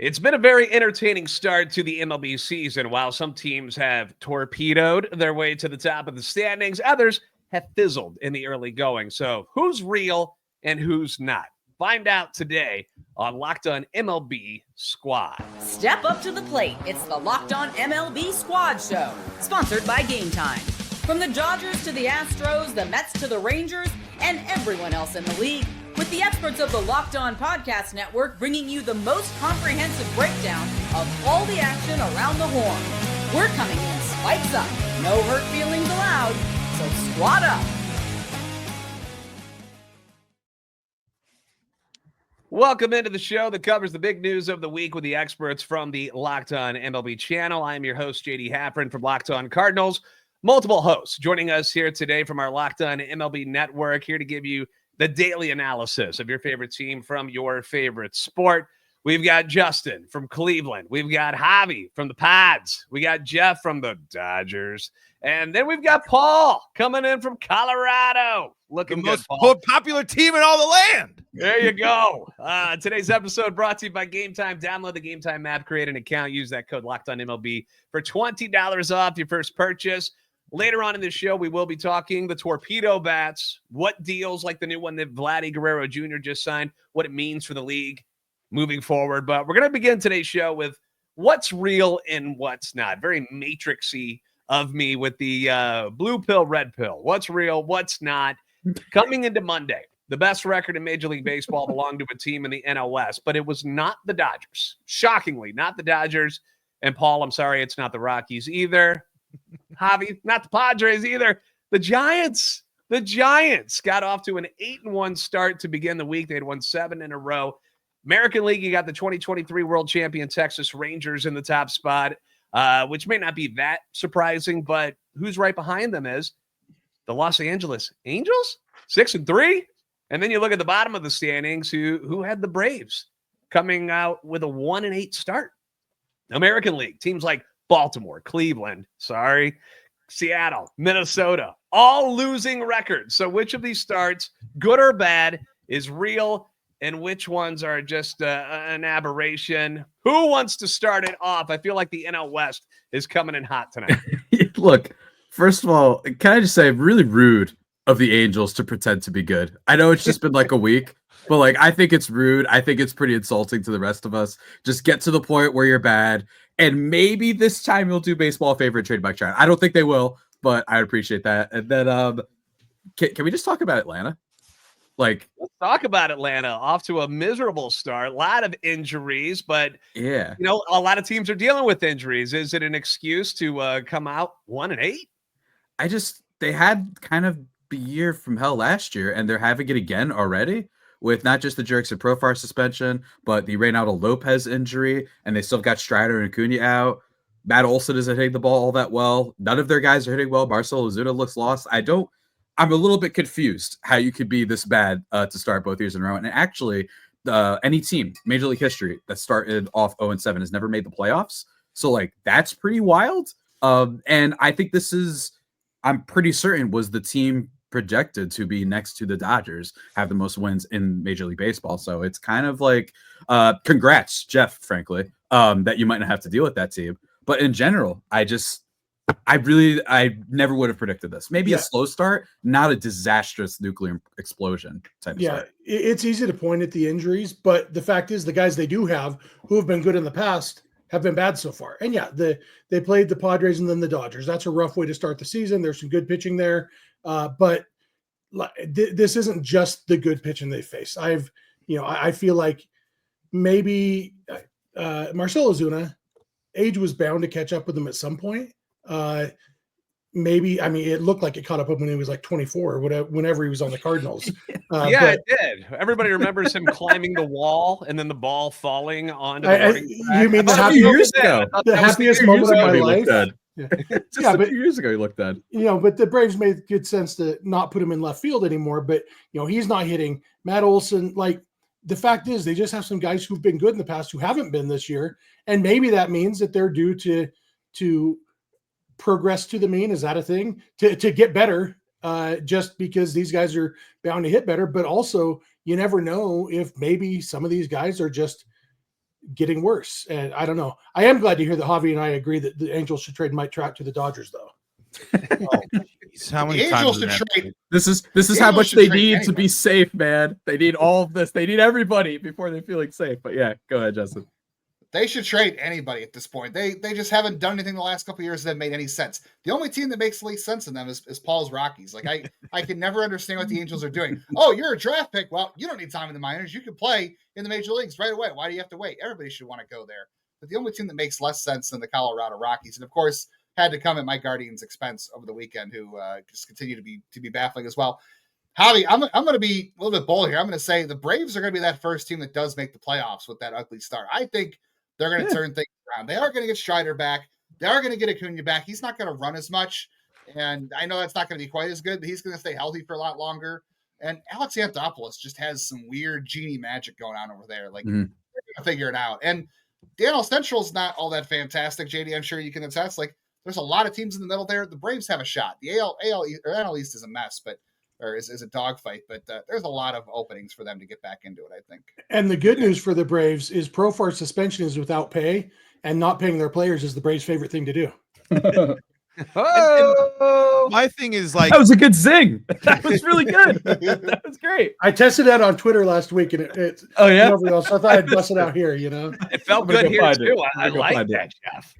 It's been a very entertaining start to the MLB season. While some teams have torpedoed their way to the top of the standings, others have fizzled in the early going. So who's real and who's not? Find out today on Locked On MLB Squad. Step up to the plate. It's the Locked On MLB Squad Show, sponsored by Gametime. From the Dodgers to the Astros, the Mets to the Rangers, and everyone else in the league, with the experts of the Locked On Podcast Network bringing you the most comprehensive breakdown of all the action around the horn. We're coming in spikes up, no hurt feelings allowed, so squad up. Welcome into the show that covers the big news of the week with the experts from the Locked On MLB channel. I'm your host, JD Haffron from Locked On Cardinals. Multiple hosts joining us here today from our Locked On MLB network, here to give you the daily analysis of your favorite team from your favorite sport. We've got Justin from Cleveland. We've got Javi from the Pads. We got Jeff from the Dodgers. And then we've got Paul coming in from Colorado. Looking the good, most popular team in all the land. There you go. Today's episode brought to you by Gametime. Download the Gametime app, create an account, use that code LOCKEDONMLB for $20 off your first purchase. Later on in this show, we will be talking the torpedo bats, what deals like the new one that Vladdy Guerrero Jr. just signed, what it means for the league moving forward. But we're going to begin today's show with what's real and what's not. Very matrixy of me with the blue pill, red pill. What's real, what's not. Coming into Monday, the best record in Major League Baseball belonged to a team in the NL West, but it was not the Dodgers. Shockingly, not the Dodgers. And Paul, I'm sorry, it's not the Rockies either. Javi, not the Padres either. The Giants. The Giants got off to an 8-1 start to begin the week. They had won 7 in a row. American League, you got the 2023 world champion Texas Rangers in the top spot, which may not be that surprising, but who's right behind them is the Los Angeles Angels, 6-3. And then you look at the bottom of the standings, who had the Braves coming out with a 1-8 start. American League, teams like Baltimore, Cleveland, Seattle, Minnesota, all losing records. So which of these starts, good or bad, is real, and which ones are just an aberration? Who wants to start it off? I feel like the NL West is coming in hot tonight. Look, first of all, can I just say, really rude of the Angels to pretend to be good. I know it's just been like a week, but like I think it's rude. I think it's pretty insulting to the rest of us. Just get to the point where you're bad. And maybe this time you'll do baseball a favor and trade back China. I don't think they will, but I appreciate that. And then can we just talk about Atlanta? Let's talk about Atlanta. Off to a miserable start. A lot of injuries, but yeah, a lot of teams are dealing with injuries. Is it an excuse to come out 1-8? They had kind of a year from hell last year, and they're having it again already, with not just the Jurickson Profar suspension, but the Reynaldo Lopez injury, and they still got Strider and Acuna out. Matt Olson isn't hitting the ball all that well. None of their guys are hitting well. Marcell Ozuna looks lost. I'm a little bit confused how you could be this bad to start both years in a row. And actually, any team, Major League history, that started off 0-7 has never made the playoffs. So, that's pretty wild. And I think I'm pretty certain was the team projected to be next to the Dodgers, have the most wins in Major League Baseball. So it's kind of like, congrats, Jeff, frankly, that you might not have to deal with that team. But in general, I never would have predicted this. Maybe a slow start, not a disastrous nuclear explosion type of start. It's easy to point at the injuries, but the fact is the guys they do have who have been good in the past have been bad so far. And they played the Padres and then the Dodgers. That's a rough way to start the season. There's some good pitching there. But this isn't just the good pitching they face. I feel like maybe Marcell Ozuna, age was bound to catch up with him at some point. It looked like it caught up with him when he was like 24 or whatever, whenever he was on the Cardinals. It did. Everybody remembers him climbing the wall and then the ball falling onto the warning track. You mean a few years ago? The happiest moment of my life. A few years ago he looked dead. But the Braves made good sense to not put him in left field anymore. But he's not hitting. Matt Olson, the fact is they just have some guys who've been good in the past who haven't been this year, and maybe that means that they're due to progress to the mean. Is that a thing? To get better, just because these guys are bound to hit better. But also, you never know if maybe some of these guys are just getting worse. And I don't know. I am glad to hear that Javi and I agree that the Angels should trade Mike Trout to the Dodgers, though. How many The Angels times should trade. This is how Angels much should they trade need to anybody. be safe, man. They need all of this. They need everybody before they're feeling safe. But yeah, go ahead, Justin. They should trade anybody at this point. They just haven't done anything the last couple of years that made any sense. The only team that makes the least sense in them is Paul's Rockies. Like I can never understand what the Angels are doing. Oh, you're a draft pick. Well, you don't need time in the minors. You can play in the major leagues right away. Why do you have to wait? Everybody should want to go there. But the only team that makes less sense than the Colorado Rockies, and of course, had to come at Mike Guardian's expense over the weekend, who just continue to be baffling as well. Javi, I'm going to be a little bit bold here. I'm going to say the Braves are going to be that first team that does make the playoffs with that ugly start. I think they're going to turn things around. They are going to get Strider back. They are going to get Acuna back. He's not going to run as much, and I know that's not going to be quite as good, but he's going to stay healthy for a lot longer. And Alex Anthopoulos just has some weird genie magic going on over there. Like, they're going to figure it out. And DNL Central's not all that fantastic, JD. I'm sure you can attest. Like, there's a lot of teams in the middle there. The Braves have a shot. The NL East is a mess, is a dogfight, but there's a lot of openings for them to get back into it, I think. And the good news for the Braves is Profar suspension is without pay, and not paying their players is the Braves' favorite thing to do. Oh, my thing is like That was a good zing. That was really good. That was great. I tested that on Twitter last week, and it's Oh yeah. so I thought I'd bust it out here. It felt I'm gonna good go here find too. it. I I'm gonna go like find it. that, Jeff.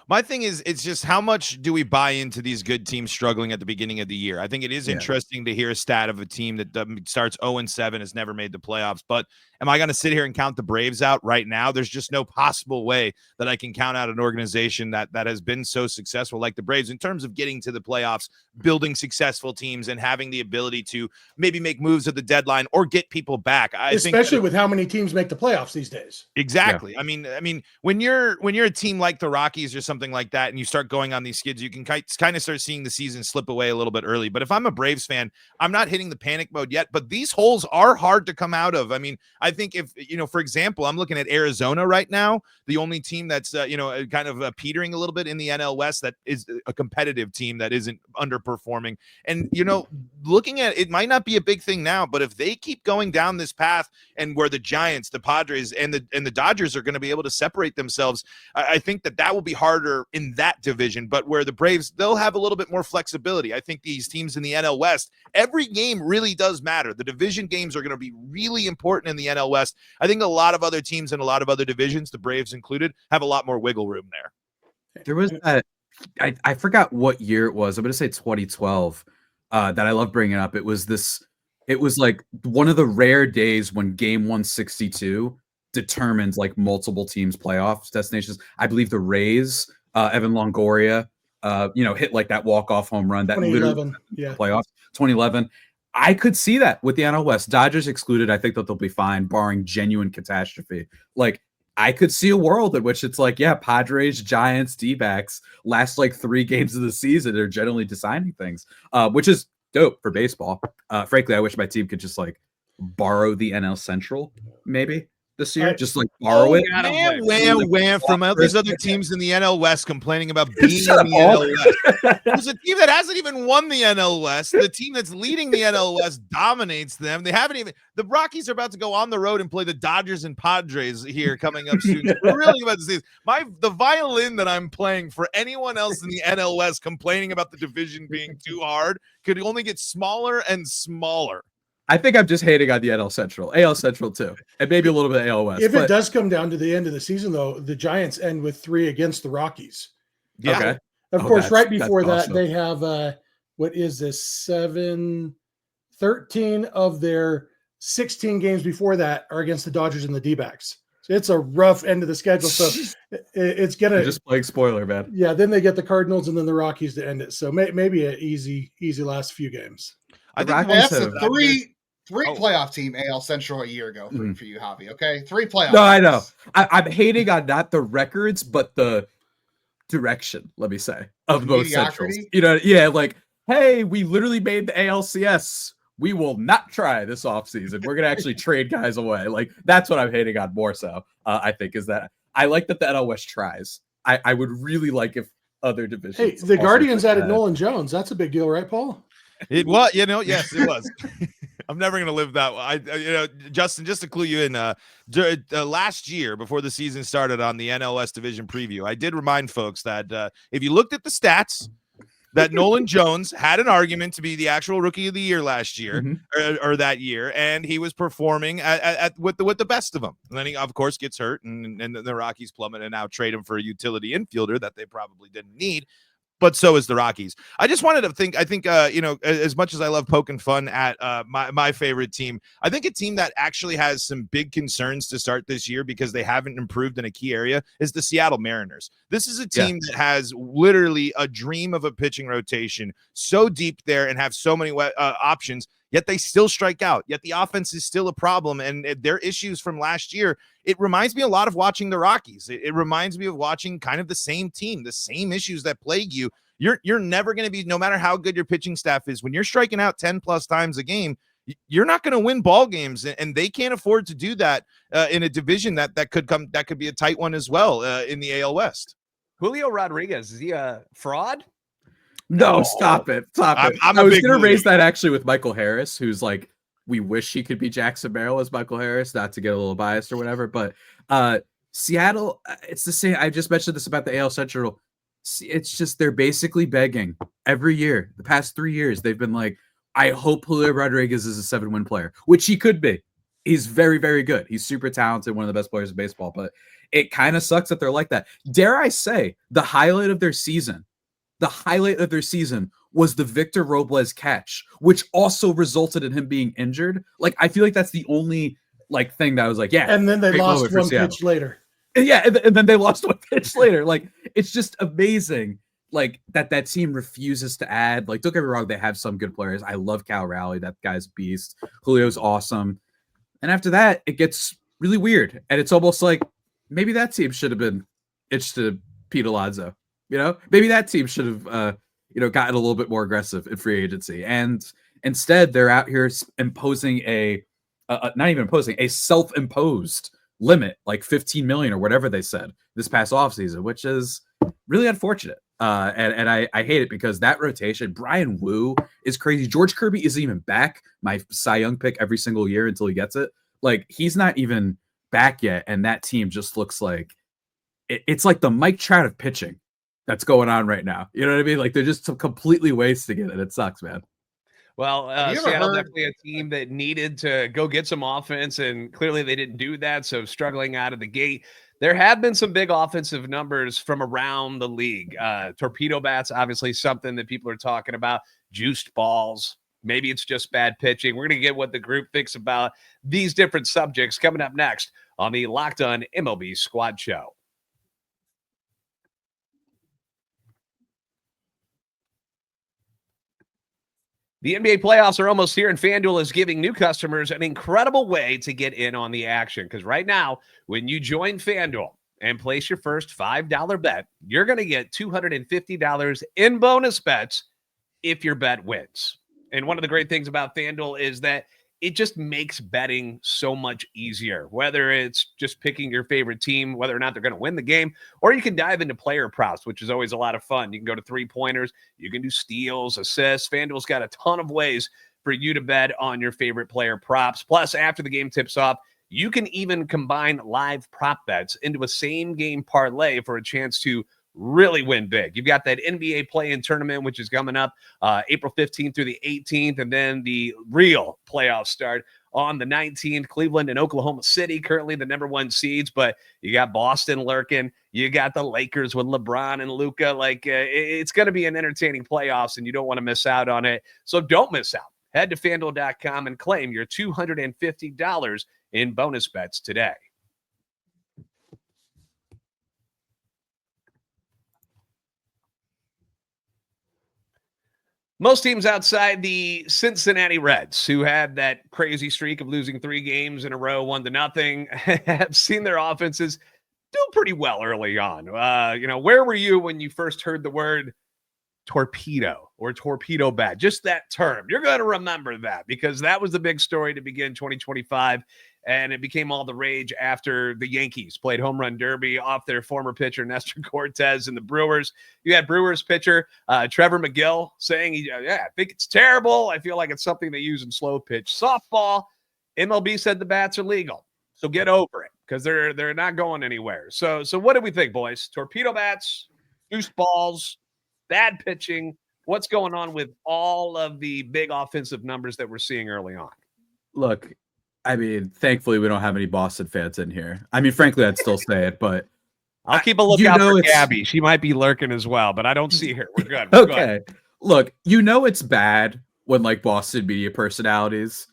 my thing is, it's just how much do we buy into these good teams struggling at the beginning of the year? I think it is interesting to hear a stat of a team that starts 0-7, has never made the playoffs. But am I going to sit here and count the Braves out right now? There's just no possible way that I can count out an organization that has been so successful like the Braves in terms of getting to the playoffs, building successful teams, and having the ability to maybe make moves at the deadline or get people back. Especially with how many teams make the playoffs these days. Exactly. Yeah. I mean, when you're a team like the Rockies or something like that, and you start going on these skids, you can kind of start seeing the season slip away a little bit early. But if I'm a Braves fan, I'm not hitting the panic mode yet. But these holes are hard to come out of. I mean, I think if for example, I'm looking at Arizona right now, the only team that's kind of petering a little bit in the NL West that is a competitive team that isn't underperforming. And looking at it, might not be a big thing now, but if they keep going down this path, and where the Giants, the Padres, and the Dodgers are going to be able to separate themselves, I think that will be harder in that division. But where the Braves, they'll have a little bit more flexibility. I think these teams in the NL West, every game really does matter. The division games are going to be really important in the NL West. I think a lot of other teams in a lot of other divisions, the Braves included, have a lot more wiggle room there. There was that, I forgot what year it was. I'm going to say 2012 that I love bringing up. It was like one of the rare days when game 162 determines like multiple teams' playoff destinations. I believe the Rays, Evan Longoria, hit like that walk-off home run that 2011, playoffs. 2011. I could see that with the NL West. Dodgers excluded. I think that they'll be fine, barring genuine catastrophe. Like, I could see a world in which it's like, Padres, Giants, D-backs last like 3 games of the season. They're generally deciding things, which is dope for baseball. Frankly, I wish my team could just like borrow the NL Central maybe this year, just like borrow it. Wham from all these other teams in the NL West complaining about being in the NL West. There's a team that hasn't even won the NL West. The team that's leading the NL West dominates them. They haven't even. The Rockies are about to go on the road and play the Dodgers and Padres here coming up soon. We're really about to see this. The violin that I'm playing for anyone else in the NL West complaining about the division being too hard could only get smaller and smaller. I think I'm just hating on the NL Central, AL Central too, and maybe a little bit of AL West. If it does come down to the end of the season, though, the Giants end with 3 against the Rockies. Yeah. Okay. Of course, right before that, awesome. they have what is this? 13 of their 16 games before that are against the Dodgers and the D-backs. So it's a rough end of the schedule. So it's gonna You're just playing spoiler, man. Yeah. Then they get the Cardinals and then the Rockies to end it. So maybe an easy last few games. I think That's a three playoff team AL Central a year ago for you, Javi. Okay, 3 playoffs. No, I know. I'm hating on not the records, but the direction. Let me say of both Centrals. Like, hey, we literally made the ALCS. We will not try this offseason. We're gonna actually trade guys away. Like, that's what I'm hating on more so. I think is that I like that the NL West tries. I would really like if other divisions. Hey, the Guardians added Nolan Jones. That's a big deal, right, Paul? It was, yes, it was. I'm never going to live that way. Justin, just to clue you in, last year before the season started on the NL West Division preview, I did remind folks that if you looked at the stats, that Nolan Jones had an argument to be the actual rookie of the year last year or that year, and he was performing with the best of them. And then he, of course, gets hurt, and the Rockies plummet and now trade him for a utility infielder that they probably didn't need. But so is the Rockies. I just wanted to think, as much as I love poking fun at my favorite team, I think a team that actually has some big concerns to start this year because they haven't improved in a key area is the Seattle Mariners. This is a team that has literally a dream of a pitching rotation so deep there and have so many options, yet they still strike out. Yet the offense is still a problem, and their issues from last year, it reminds me a lot of watching the Rockies. It reminds me of watching kind of the same team, the same issues that plague you. You're never going to be, no matter how good your pitching staff is, when you're striking out 10 plus times a game, you're not going to win ball games, and they can't afford to do that in a division that could be a tight one as well in the AL West. Julio Rodriguez, is he a fraud? No, stop it. I was going to raise that actually with Michael Harris, who's like, we wish he could be Jackson Merrill as Michael Harris, not to get a little biased or whatever. But Seattle, it's the same. I just mentioned this about the AL Central. It's just they're basically begging every year. The past 3 years, they've been like, I hope Julio Rodriguez is a 7-win player, which he could be. He's very, very good. He's super talented, one of the best players in baseball. But it kind of sucks that they're like that. Dare I say, the highlight of their season was the Victor Robles catch, which also resulted in him being injured. Like, I feel like that's the only thing that I was like, yeah. And then they lost one pitch later. Yeah, and then they lost one pitch later. Like, it's just amazing, like, that team refuses to add. Like, don't get me wrong, they have some good players. I love Cal Raleigh. That guy's a beast. Julio's awesome. And after that, it gets really weird. And it's almost like maybe that team should have been itched to Pete Alonso. Maybe that team should have, gotten a little bit more aggressive in free agency. And instead, they're out here imposing a self-imposed limit, like 15 million or whatever they said this past offseason, which is really unfortunate. And I hate it because that rotation, Brian Wu is crazy. George Kirby isn't even back. My Cy Young pick every single year until he gets it. Like, he's not even back yet. And that team just looks like it's like the Mike Trout of pitching that's going on right now. You know what I mean? Like, they're just completely wasting it, and it sucks, man. Well, Seattle definitely a team that needed to go get some offense, and clearly they didn't do that, so struggling out of the gate. There have been some big offensive numbers from around the league. Torpedo bats, obviously something that people are talking about. Juiced balls. Maybe it's just bad pitching. We're going to get what the group thinks about these different subjects coming up next on the Locked On MLB Squad Show. The NBA playoffs are almost here, and FanDuel is giving new customers an incredible way to get in on the action. Because right now, when you join FanDuel and place your first $5 bet, you're going to get $250 in bonus bets if your bet wins. And one of the great things about FanDuel is that it just makes betting so much easier, whether it's just picking your favorite team, whether or not they're going to win the game, or you can dive into player props, which is always a lot of fun. You can go to 3-pointers, you can do steals, assists. FanDuel's got a ton of ways for you to bet on your favorite player props. Plus, after the game tips off, you can even combine live prop bets into a same game parlay for a chance to really win big. You've got that NBA play-in tournament, which is coming up April 15th through the 18th, and then the real playoffs start on the 19th. Cleveland and Oklahoma City, currently the number 1 seeds, but you got Boston lurking. You got the Lakers with LeBron and Luka. Like, it's going to be an entertaining playoffs, and you don't want to miss out on it. So don't miss out. Head to FanDuel.com and claim your $250 in bonus bets today. Most teams outside the Cincinnati Reds, who had that crazy streak of losing 3 games in a row, 1-0, have seen their offenses do pretty well early on. Where were you when you first heard the word torpedo or torpedo bat? Just that term. You're going to remember that because that was the big story to begin 2025. and it became all the rage after the Yankees played home run derby off their former pitcher Nestor Cortez and the Brewers. You had Brewers pitcher Trevor McGill saying, I think it's terrible. I feel like it's something they use in slow pitch softball. MLB said the bats are legal, so get over it because they're not going anywhere. So what do we think, boys? Torpedo bats, juice balls, bad pitching. What's going on with all of the big offensive numbers that we're seeing early on? Look, I mean, thankfully we don't have any Boston fans in here. I mean, frankly, I'd still say it, but I'll keep a lookout for Gabby. She might be lurking as well, but I don't see her. We're good. Okay. Look, it's bad when like Boston media personalities,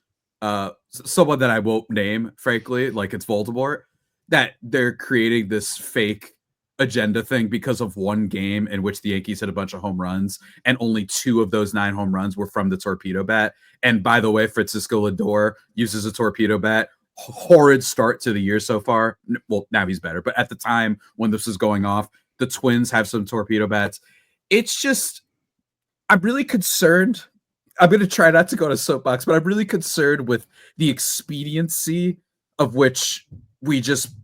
someone that I won't name, frankly, like it's Voldemort, that they're creating this fake agenda thing because of one game in which the Yankees hit a bunch of home runs, and only 2 of those 9 home runs were from the torpedo bat. And by the way, Francisco Lindor uses a torpedo bat. Horrid start to the year so far. Well, now he's better, but at the time when this was going off, the Twins have some torpedo bats. It's just, I'm really concerned. I'm going to try not to go to soapbox, but I'm really concerned with the expediency of which we just,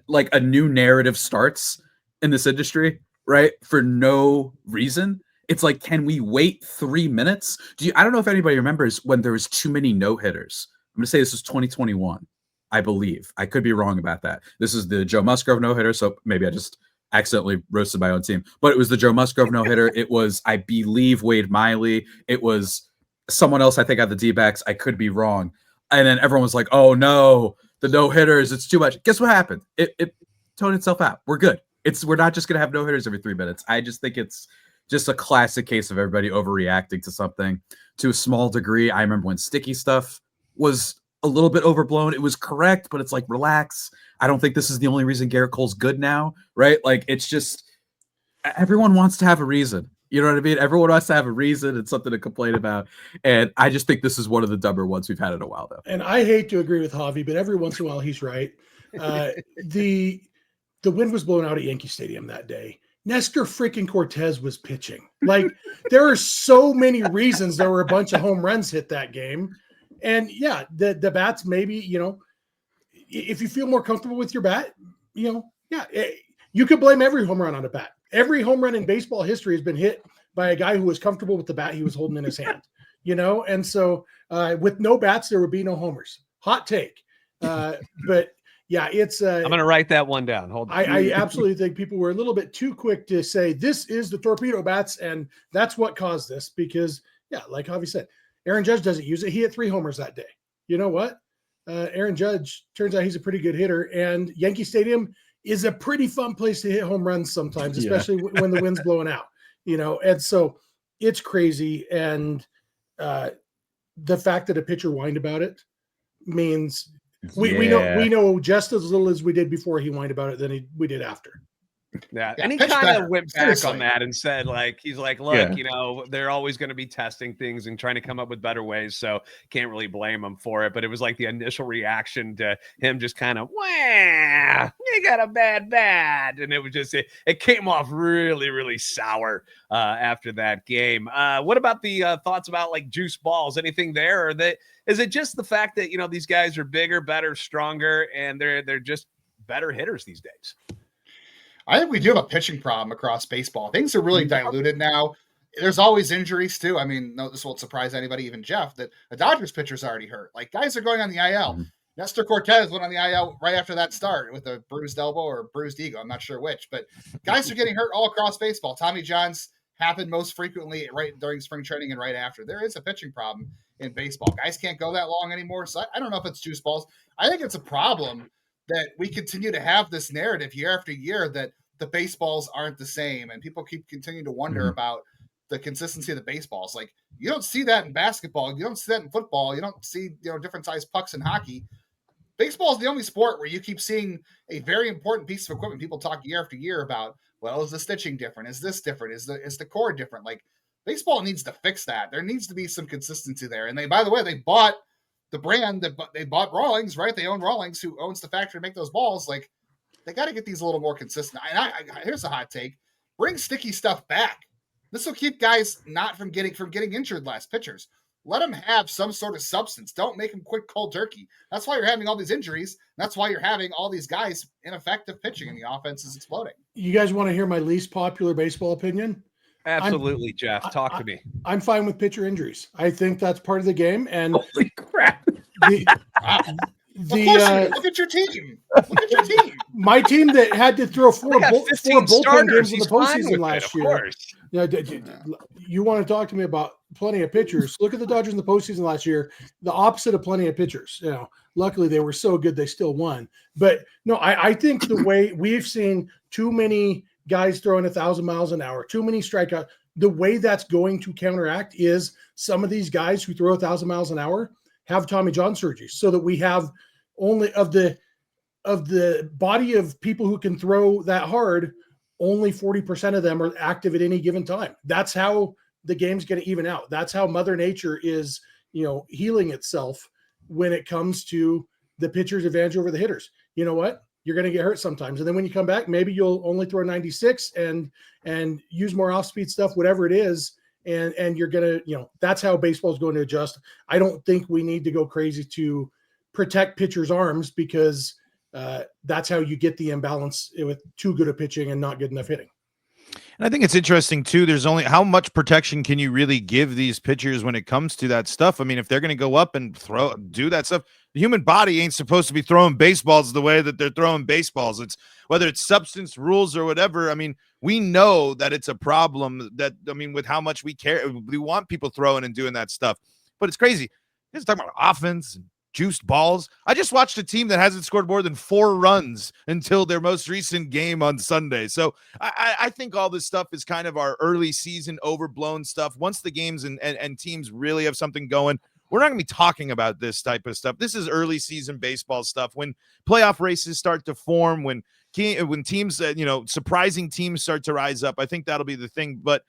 like, a new narrative starts in this industry, right? For no reason. It's like, can we wait 3 minutes? I don't know if anybody remembers when there was too many no-hitters. I'm going to say this was 2021, I believe. I could be wrong about that. This is the Joe Musgrove no-hitter, so maybe I just accidentally roasted my own team. But it was the Joe Musgrove no-hitter. It was, I believe, Wade Miley. It was someone else, I think, at the D-backs. I could be wrong. And then everyone was like, oh, no, the no-hitters, it's too much. Guess what happened? It toned itself out. We're good. We're not just going to have no-hitters every 3 minutes. I just think it's just a classic case of everybody overreacting to something to a small degree. I remember when sticky stuff was a little bit overblown. It was correct, but it's like, relax. I don't think this is the only reason Garrett Cole's good now, right? Like, it's just, everyone wants to have a reason. You know what I mean? Everyone wants to have a reason and something to complain about. And I just think this is one of the dumber ones we've had in a while, though. And I hate to agree with Javi, but every once in a while he's right. The wind was blowing out at Yankee Stadium that day. Nestor freaking Cortez was pitching. Like, there are so many reasons there were a bunch of home runs hit that game. And yeah, the bats, maybe, if you feel more comfortable with your bat, you could blame every home run on a bat. Every home run in baseball history has been hit by a guy who was comfortable with the bat he was holding in his hand, And so with no bats, there would be no homers. Hot take. But yeah, it's. I'm going to write that one down. Hold on. I absolutely think people were a little bit too quick to say this is the torpedo bats, and that's what caused this. Because like Javi said, Aaron Judge doesn't use it. He hit 3 homers that day. You know what? Aaron Judge, turns out he's a pretty good hitter, and Yankee Stadium is a pretty fun place to hit home runs sometimes, especially when the wind's blowing out. And so it's crazy, and the fact that a pitcher whined about it means. We know just as little as we did before he whined about it than we did after. Yeah, and he kind of went back on that and said, like, he's like, look, they're always going to be testing things and trying to come up with better ways, so can't really blame him for it. But it was like the initial reaction to him just kind of, wow, you got a bad bat, and it was just it came off really, really sour after that game. What about the thoughts about like juice balls? Anything there, or is it just the fact that these guys are bigger, better, stronger, and they're just better hitters these days? I think we do have a pitching problem across baseball. Things are really diluted now. There's always injuries too. I mean, no, this won't surprise anybody, even Jeff, that a Dodgers pitcher's already hurt. Like, guys are going on the IL. Nestor Cortez went on the IL right after that start with a bruised elbow or bruised ego. I'm not sure which, but guys are getting hurt all across baseball. Tommy John's happened most frequently right during spring training and right after. There is a pitching problem in baseball. Guys can't go that long anymore. So I don't know if it's juice balls. I think it's a problem that we continue to have this narrative year after year that the baseballs aren't the same, and people keep continuing to wonder about the consistency of the baseballs. Like, you don't see that in basketball, you don't see that in football, you don't see different size pucks in hockey. Baseball is the only sport where you keep seeing a very important piece of equipment. People talk year after year about, well, is the stitching different? Is this different? Is the core different? Like, baseball needs to fix that. There needs to be some consistency there. And by the way, they bought the brand that they bought Rawlings, right? They own Rawlings, who owns the factory to make those balls. Like, they got to get these a little more consistent. And here's a hot take: bring sticky stuff back. This will keep guys not from getting injured. Last pitchers, let them have some sort of substance. Don't make them quit cold turkey. That's why you're having all these injuries. That's why you're having all these guys ineffective pitching and the offense is exploding. You guys want to hear my least popular baseball opinion? Absolutely, Jeff. Talk to me. I'm fine with pitcher injuries. I think that's part of the game. And holy crap. Look at your team. Look at your team. My team that had to throw four bullpen games in the postseason last year. You want to talk to me about plenty of pitchers? Look at the Dodgers in the postseason last year. The opposite of plenty of pitchers. Luckily they were so good they still won. But no, I think the way we've seen too many guys throwing 1,000 miles an hour, too many strikeouts. The way that's going to counteract is some of these guys who throw 1,000 miles an hour have Tommy John surgery, so that we have only of the body of people who can throw that hard, only 40% of them are active at any given time. That's how the game's going to even out. That's how Mother Nature is, healing itself when it comes to the pitcher's advantage over the hitters. You know what? You're going to get hurt sometimes. And then when you come back, maybe you'll only throw 96 and use more off-speed stuff, whatever it is. And you're going to, that's how baseball is going to adjust. I don't think we need to go crazy to protect pitchers' arms, because that's how you get the imbalance with too good of pitching and not good enough hitting. And I think it's interesting too. There's only how much protection can you really give these pitchers when it comes to that stuff? I mean, if they're going to go up and do that stuff, the human body ain't supposed to be throwing baseballs the way that they're throwing baseballs. It's whether it's substance rules or whatever. I mean, we know that it's a problem with how much we care. We want people throwing and doing that stuff, but it's crazy. Just talking about offense and juiced balls. I just watched a team that hasn't scored more than 4 runs until their most recent game on Sunday. So I think all this stuff is kind of our early season overblown stuff. Once the games and teams really have something going, we're not going to be talking about this type of stuff. This is early season baseball stuff. When playoff races start to form, when teams, surprising teams start to rise up, I think that'll be the thing. But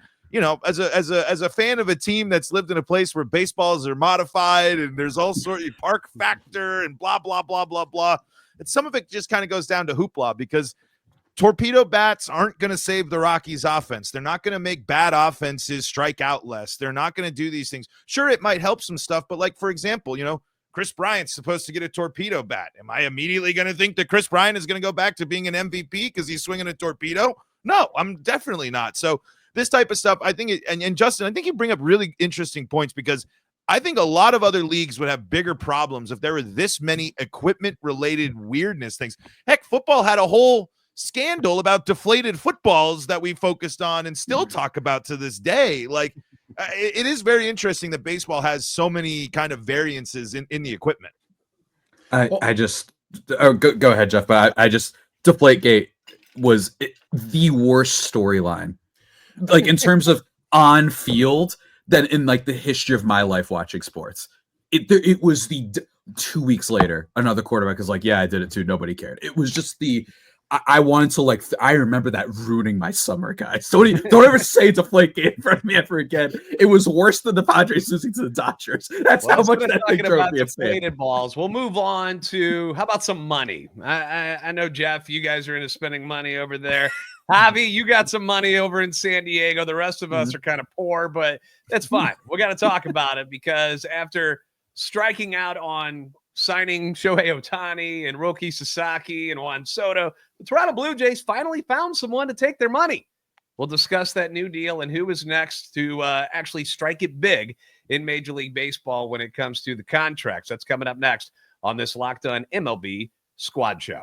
as a fan of a team that's lived in a place where baseballs are modified and there's all sorts of park factor and blah, blah, blah, blah, blah. And some of it just kind of goes down to hoopla, because torpedo bats aren't going to save the Rockies offense. They're not going to make bad offenses strike out less. They're not going to do these things. Sure, it might help some stuff, but like, for example, Chris Bryant's supposed to get a torpedo bat. Am I immediately going to think that Chris Bryant is going to go back to being an MVP because he's swinging a torpedo? No, I'm definitely not. So this type of stuff, I think, and Justin, I think you bring up really interesting points, because I think a lot of other leagues would have bigger problems if there were this many equipment-related weirdness things. Heck, football had a whole scandal about deflated footballs that we focused on and still talk about to this day. Like, it is very interesting that baseball has so many kind of variances in the equipment. Go ahead, Jeff, but I just, Deflategate was the worst storyline, like in terms of on field, than in like the history of my life watching sports. It was the 2 weeks later, another quarterback is like, yeah, I did it too. Nobody cared. It was just I wanted to I remember that ruining my summer, guys. Don't ever say Deflategate in front of me ever again. It was worse than the Padres losing to the Dodgers. That's how much that thing drove me deflated balls. We'll move on to, how about some money? I know, Jeff, you guys are into spending money over there. Javi, you got some money over in San Diego. The rest of us are kind of poor, but that's fine. We got to talk about it, because after striking out on signing Shohei Ohtani and Roki Sasaki and Juan Soto, the Toronto Blue Jays finally found someone to take their money. We'll discuss that new deal and who is next to actually strike it big in Major League Baseball when it comes to the contracts. That's coming up next on this Locked On MLB Squad Show.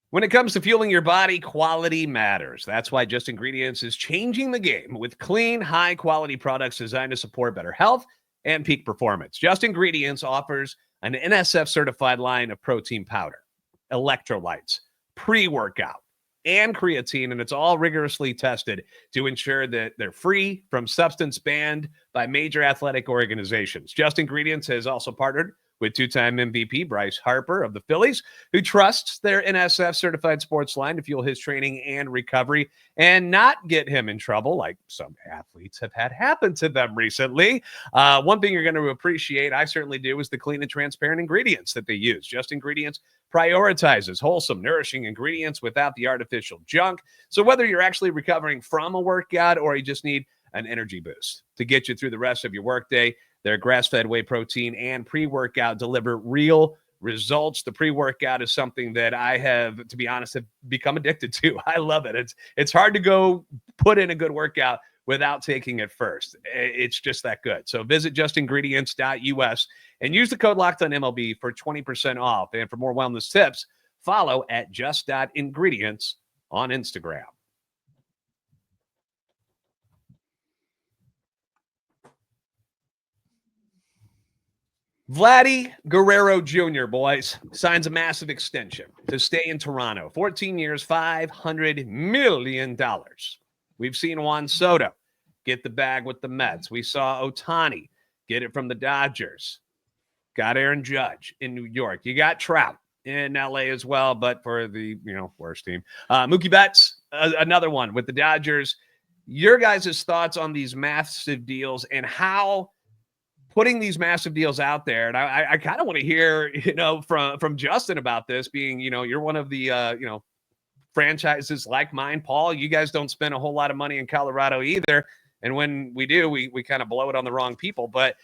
When it comes to fueling your body, quality matters. That's why Just Ingredients is changing the game with clean, high-quality products designed to support better health and peak performance. Just Ingredients offers an NSF-certified line of protein powder, electrolytes, pre-workout, and creatine, and it's all rigorously tested to ensure that they're free from substance banned by major athletic organizations. Just Ingredients has also partnered with two-time MVP Bryce Harper of the Phillies, who trusts their NSF certified sports line to fuel his training and recovery and not get him in trouble like some athletes have had happen to them recently. One thing you're going to appreciate, I certainly do, is the clean and transparent ingredients that they use. Just Ingredients prioritizes wholesome, nourishing ingredients without the artificial junk. So whether you're actually recovering from a workout or you just need an energy boost to get you through the rest of your workday, their grass-fed whey protein and pre-workout deliver real results. The pre-workout is something that I have, to be honest, have become addicted to. I love it. It's hard to go put in a good workout without taking it first. It's just that good. So visit justingredients.us and use the code LOCKEDONMLB for 20% off. And for more wellness tips, follow at just.ingredients on Instagram. Vladdy Guerrero Jr., boys, signs a massive extension to stay in Toronto. 14 years, $500 million. We've seen Juan Soto get the bag with the Mets. We saw Ohtani get it from the Dodgers. Got Aaron Judge in New York. You got Trout in LA as well, but for the worst team. Mookie Betts, another one with the Dodgers. Your guys' thoughts on these massive deals and how putting these massive deals out there, and I kind of want to hear, from Justin about this, being, you're one of the, franchises like mine, Paul. You guys don't spend a whole lot of money in Colorado either, and when we do, we kind of blow it on the wrong people. But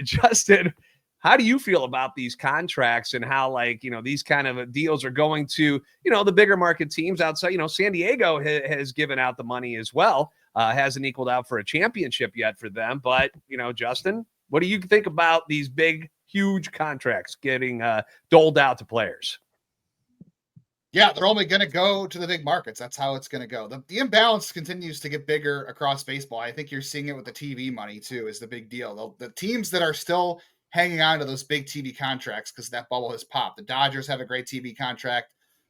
Justin, how do you feel about these contracts and how, these kind of deals are going to, the bigger market teams outside? San Diego has given out the money as well, hasn't equaled out for a championship yet for them. But, Justin, what do you think about these big, huge contracts getting doled out to players? Yeah, they're only going to go to the big markets. That's how it's going to go. The imbalance continues to get bigger across baseball. I think you're seeing it with the TV money, too, is the big deal. The teams that are still hanging on to those big TV contracts because that bubble has popped. The Dodgers have a great TV contract.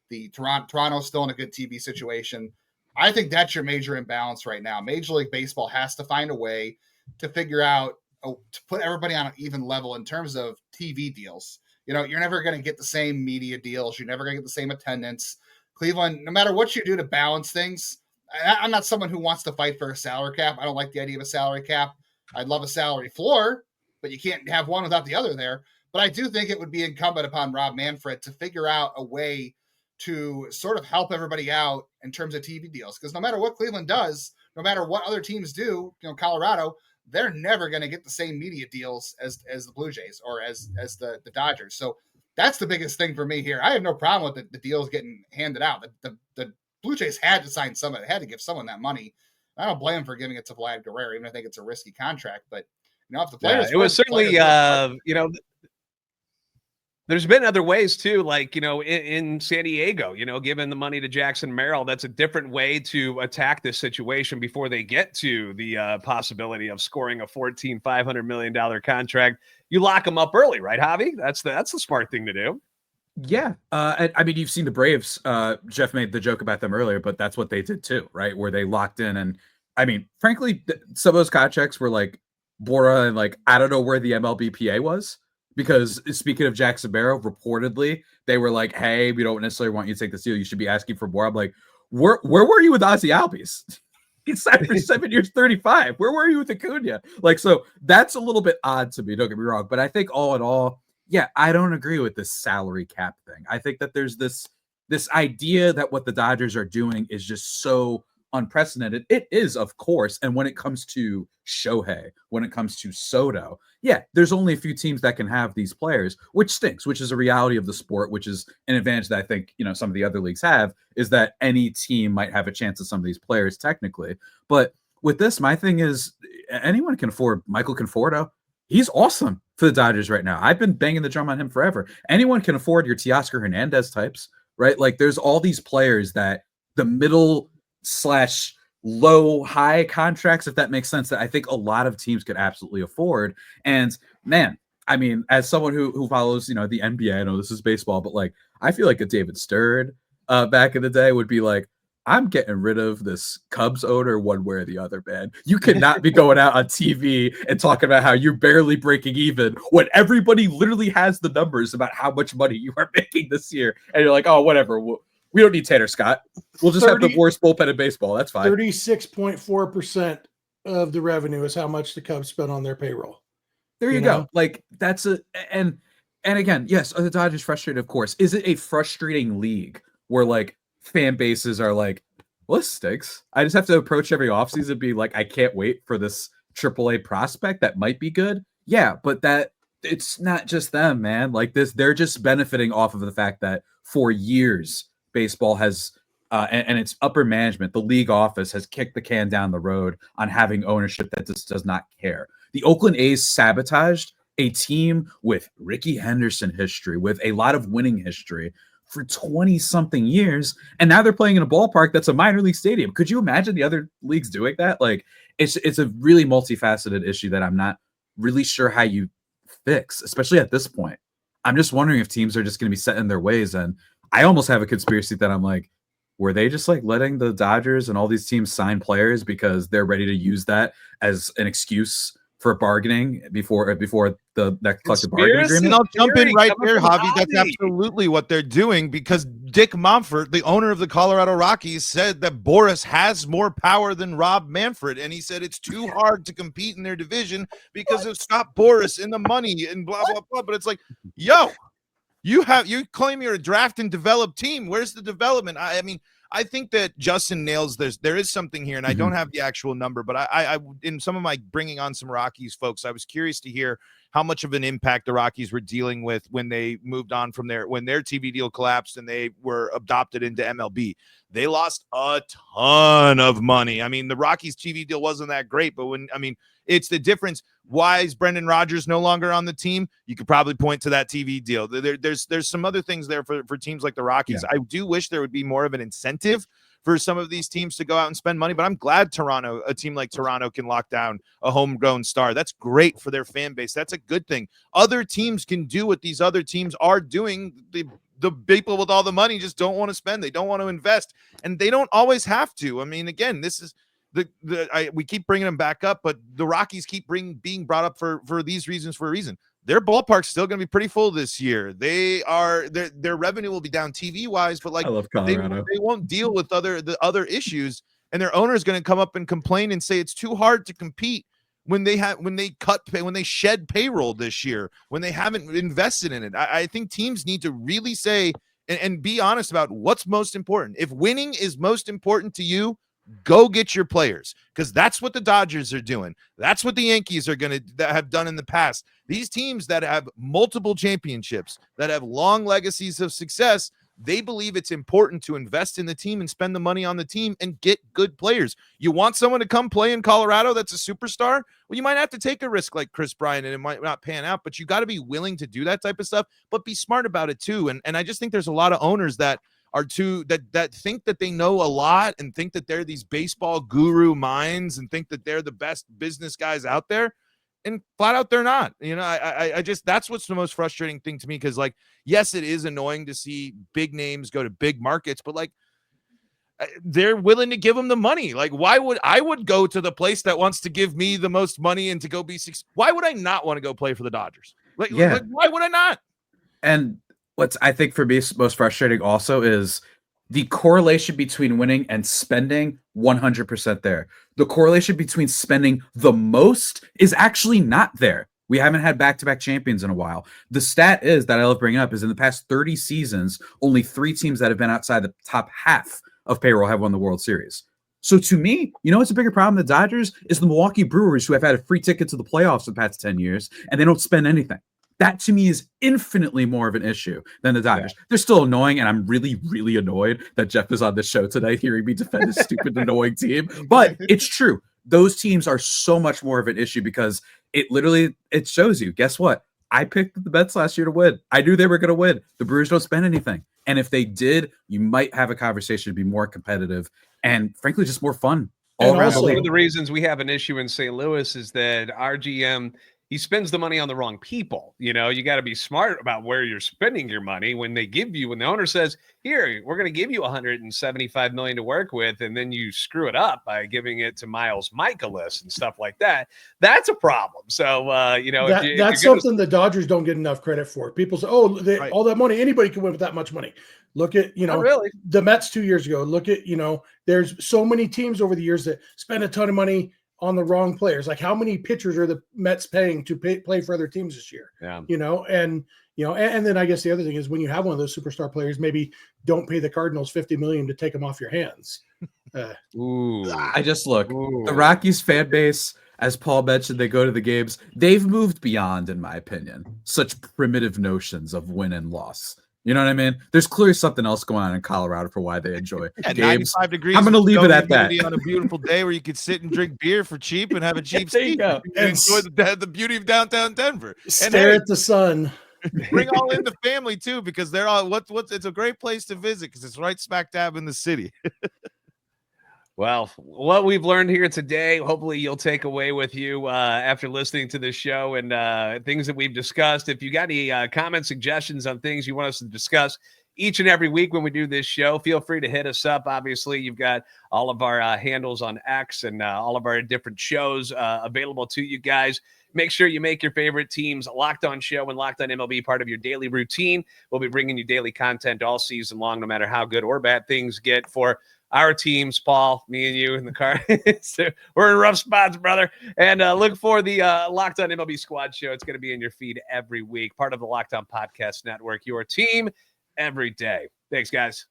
The Toronto's still in a good TV situation. I think that's your major imbalance right now. Major League Baseball has to find a way to figure out, to put everybody on an even level in terms of TV deals. You're never going to get the same media deals. You're never going to get the same attendance. Cleveland, no matter what you do to balance things, I'm not someone who wants to fight for a salary cap. I don't like the idea of a salary cap. I'd love a salary floor, but you can't have one without the other there. But I do think it would be incumbent upon Rob Manfred to figure out a way to sort of help everybody out in terms of TV deals. Because no matter what Cleveland does, no matter what other teams do, Colorado, they're never going to get the same media deals as the Blue Jays or as the Dodgers. So that's the biggest thing for me here. I have no problem with the deals getting handed out. The Blue Jays had to sign someone. They had to give someone that money. I don't blame them for giving it to Vlad Guerrero, even if I think it's a risky contract. But, if the players... it was certainly, there's been other ways too, in San Diego, giving the money to Jackson Merrill. That's a different way to attack this situation before they get to the possibility of scoring a $500 million contract. You lock them up early, right, Javi? That's the smart thing to do. Yeah. You've seen the Braves. Jeff made the joke about them earlier, but that's what they did too, right? Where they locked in. And frankly, some of those contracts were like Bora and I don't know where the MLBPA was. Because speaking of Jackson Merrill, reportedly, they were like, hey, we don't necessarily want you to take this deal. You should be asking for more. I'm like, where were you with Ozzy Albies? He signed for 7 years, 35. Where were you with Acuna? So that's a little bit odd to me. Don't get me wrong. But I think all in all, yeah, I don't agree with this salary cap thing. I think that there's this idea that what the Dodgers are doing is just so unprecedented. It is, of course. And when it comes to Shohei, when it comes to Soto, yeah, there's only a few teams that can have these players, which stinks, which is a reality of the sport, which is an advantage that I think, some of the other leagues have, is that any team might have a chance at some of these players technically. But with this, my thing is anyone can afford Michael Conforto. He's awesome for the Dodgers right now. I've been banging the drum on him forever. Anyone can afford your Teoscar Hernandez types, right? There's all these players that the middle / low high contracts, if that makes sense, that I think a lot of teams could absolutely afford. And man, as someone who follows, the NBA, I know this is baseball, but I feel like a David Stern back in the day would be I'm getting rid of this Cubs owner one way or the other, man. You cannot be going out on TV and talking about how you're barely breaking even when everybody literally has the numbers about how much money you are making this year. And you're like, oh, whatever. We don't need Tanner Scott. We'll just have the worst bullpen in baseball. That's fine. 36.4% of the revenue is how much the Cubs spent on their payroll. There you go. Like that's and again, yes, are the Dodgers frustrated? Of course. Is it a frustrating league where like fan bases are like, well, this stinks. I just have to approach every offseason and be like, I can't wait for this AAA prospect that might be good. Yeah, but that it's not just them, man. Like this, they're just benefiting off of the fact that for years baseball has and its upper management, the league office has kicked the can down the road on having ownership that just does not care. The Oakland A's sabotaged a team with Ricky Henderson history, with a lot of winning history for 20-something years, and now they're playing in a ballpark that's a minor league stadium. Could you imagine the other leagues doing that? Like, it's a really multifaceted issue that I'm not really sure how you fix, especially at this point. I'm just wondering if teams are just going to be set in their ways, and I almost have a conspiracy that I'm like, were they just like letting the Dodgers and all these teams sign players because they're ready to use that as an excuse for bargaining before the next collective bargaining agreement? And I'll jump in right there, Javi. That's absolutely what they're doing, because Dick Monfort, the owner of the Colorado Rockies, said that Boris has more power than Rob Manfred, and he said it's too hard to compete in their division because of Scott Boris and the money and blah blah blah. But it's like, yo, you claim you're a draft and develop team. Where's the development? I mean, I think that Justin nails this. There is something here, and I don't have the actual number, but I in some of my bringing on some Rockies folks, I was curious to hear how much of an impact the Rockies were dealing with when they moved on from when their TV deal collapsed and they were adopted into MLB. They lost a ton of money. I mean, the Rockies TV deal wasn't that great, but it's the difference. Why is Brendan Rodgers no longer on the team? You could probably point to that TV deal. There's some other things there for teams like the Rockies. Yeah. I do wish there would be more of an incentive for some of these teams to go out and spend money, but I'm glad a team like Toronto can lock down a homegrown star. That's great for their fan base. That's a good thing. Other teams can do what these other teams are doing. The people with all the money just don't want to spend. They don't want to invest, and they don't always have to. I mean, again, this is we keep bringing them back up, but the Rockies keep being brought up for these reasons for a reason. Their ballpark's still going to be pretty full this year. Their revenue will be down TV wise, but like I love Colorado. They won't deal with the other issues, and their owner is going to come up and complain and say it's too hard to compete when they shed payroll this year, when they haven't invested in it. I think teams need to really say and be honest about what's most important. If winning is most important to you, go get your players, because that's what the Dodgers are doing. That's what the Yankees are going to have done in the past. These teams that have multiple championships, that have long legacies of success, they believe it's important to invest in the team and spend the money on the team and get good players. You want someone to come play in Colorado that's a superstar? Well, you might have to take a risk like Chris Bryant, and it might not pan out, but you got to be willing to do that type of stuff, but be smart about it too. And I just think there's a lot of owners that are that think that they know a lot and think that they're these baseball guru minds and think that they're the best business guys out there, and flat out they're not. I just, that's what's the most frustrating thing to me, because like, yes, it is annoying to see big names go to big markets, but like, they're willing to give them the money. Like, why would I go to the place that wants to give me the most money and to go be why would I not want to go play for the Dodgers? Like why would I not? And what's, I think for me, most frustrating also is the correlation between winning and spending 100% there. The correlation between spending the most is actually not there. We haven't had back-to-back champions in a while. The stat is that I love bringing up is in the past 30 seasons, only 3 teams that have been outside the top half of payroll have won the World Series. So to me, what's a bigger problem than the Dodgers is the Milwaukee Brewers, who have had a free ticket to the playoffs for the past 10 years, and they don't spend anything. That to me is infinitely more of an issue than the Dodgers. Yeah. They're still annoying, and I'm really, really annoyed that Jeff is on this show today hearing me defend this stupid, annoying team. But it's true. Those teams are so much more of an issue because it shows you, guess what? I picked the Mets last year to win. I knew they were going to win. The Brewers don't spend anything. And if they did, you might have a conversation to be more competitive and, frankly, just more fun. All around. One of the reasons we have an issue in St. Louis is that our GM he spends the money on the wrong people. You know, you got to be smart about where you're spending your money. When the owner says, here, we're going to give you $175 million to work with, and then you screw it up by giving it to Miles Michaelis and stuff like that, that's a problem. So, that's something the Dodgers don't get enough credit for. People say, all that money, anybody can win with that much money. Look at, the Mets 2 years ago. Look at, there's so many teams over the years that spend a ton of money on the wrong players. Like, how many pitchers are the Mets paying to play for other teams this year? Yeah. And then I guess the other thing is, when you have one of those superstar players, maybe don't pay the Cardinals $50 million to take them off your hands. I just look, the Rockies fan base, as Paul mentioned, they go to the games. They've moved beyond, in my opinion, such primitive notions of win and loss. You know what I mean? There's clearly something else going on in Colorado for why they enjoy games. 95 degrees. I'm going to leave it at that. On a beautiful day where you could sit and drink beer for cheap and have a cheap There you ski. go. And enjoy the beauty of downtown Denver. Stare at the sun. Bring all in the family too, because they're all it's a great place to visit because it's right smack dab in the city. Well, what we've learned here today, hopefully you'll take away with you after listening to this show and things that we've discussed. If you got any comments, suggestions on things you want us to discuss each and every week when we do this show, feel free to hit us up. Obviously, you've got all of our handles on X and all of our different shows available to you guys. Make sure you make your favorite teams Locked On Show and Locked On MLB part of your daily routine. We'll be bringing you daily content all season long, no matter how good or bad things get for our teams, Paul, me and you in the car. So we're in rough spots, brother. And look for the Locked On MLB Squad Show. It's going to be in your feed every week, part of the Locked On Podcast Network, your team every day. Thanks, guys.